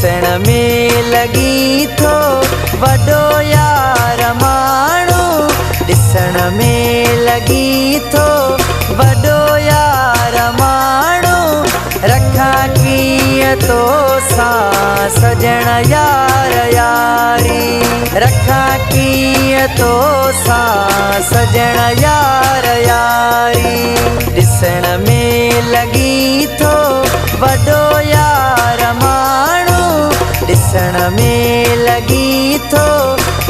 ॾिसण में लगी थो वॾो यार माण्हू, ॾिसण में लगी थो वॾो यार माण्हू। रखा कीअं तोसां सजण यार यारी, रखा कीअं तोसां सजण यार यारी। ॾिसण में लगी थो वॾो यार माण्हू, ॾिसण में लगी थो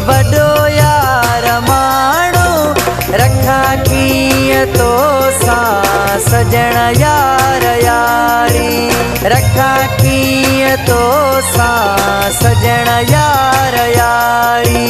वॾो यार माण्हू। रखा कीअं तोसां सजण यार यारी, रखा कीअं तोसां सजण यार यारी।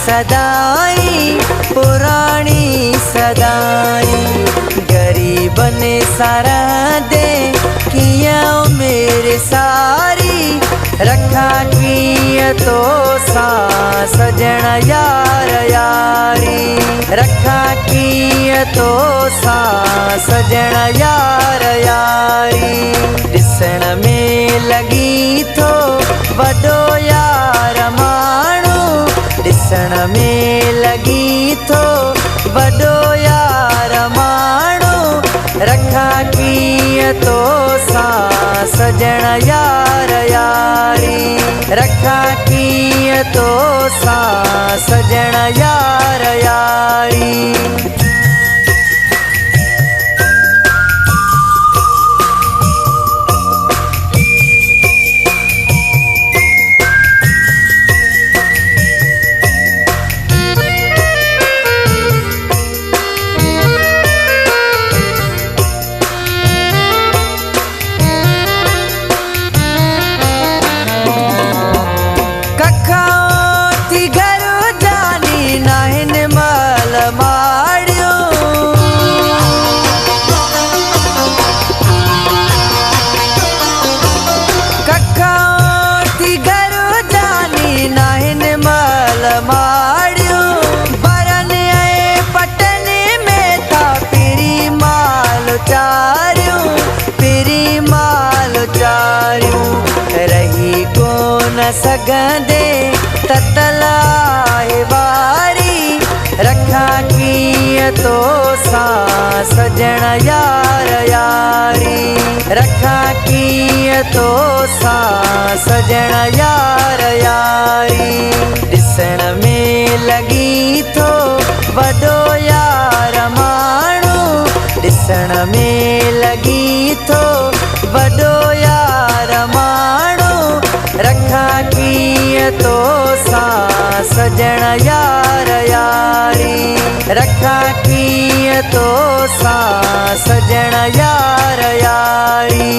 सदाई पुरानी सदाई, गरीबन सारा दे कियां मेरे सारी। रखा कीअं तोसां सजण यार यारी, रखा कीअं तोसां सजण यार यारी। ॾिसण में लगी थो वॾो यार माण्हू, ॾिसण में लगी थो वॾो यार माण्हू। रखा कीअं तोसां सजण यार यारी, रखा कीअं तोसां सजण यार यारी। रही कोन सघंदे ततलाए वारी। रखा कीअं तोसां सजण यार यारी, रखा कीअं तोसां सजण यार यारी। ॾिसण में लगी थो वॾो यार माण्हू, ॾिसण में लगी थो वॾो यार माण्हू। रखा कीअं तोसां सजण यार यारी, रखा कीअं तोसां सजण यार यारी।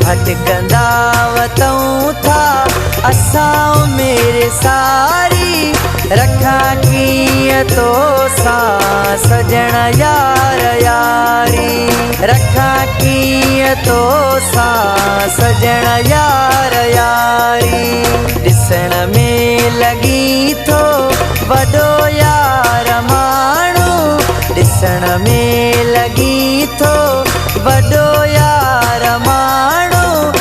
भटकंदा वतऊं था असां मेरे सारी। रखा कीअं कीअं तो सां सजण यार यारी रखा कीअं तो सां सजण यार यारी ॾिसण में लॻी थो वॾो यार माण्हू ॾिसण में लॻी थो वॾो यार माण्हू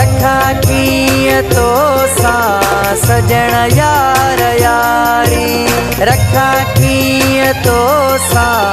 रखा कीअं तो सां सजण यार यारी रखा कीअं तो सां